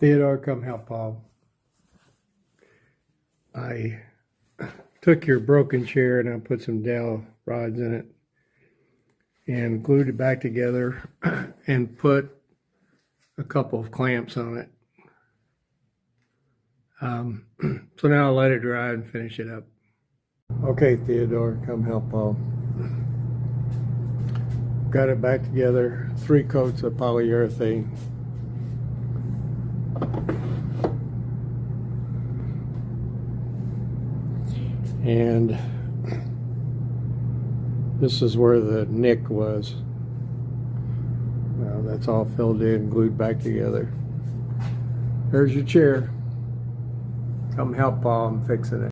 Theodore, come help Paul. I took your broken chair and I put some dowel rods in it and glued it back together and put a couple of clamps on it. So now I'll let it dry and finish it up. Okay, Theodore, come help Paul. Got it back together, 3 coats of polyurethane. And this is where the nick was. Now that's all filled in, glued back together. There's your chair. Come help Paul, I'm fixing it.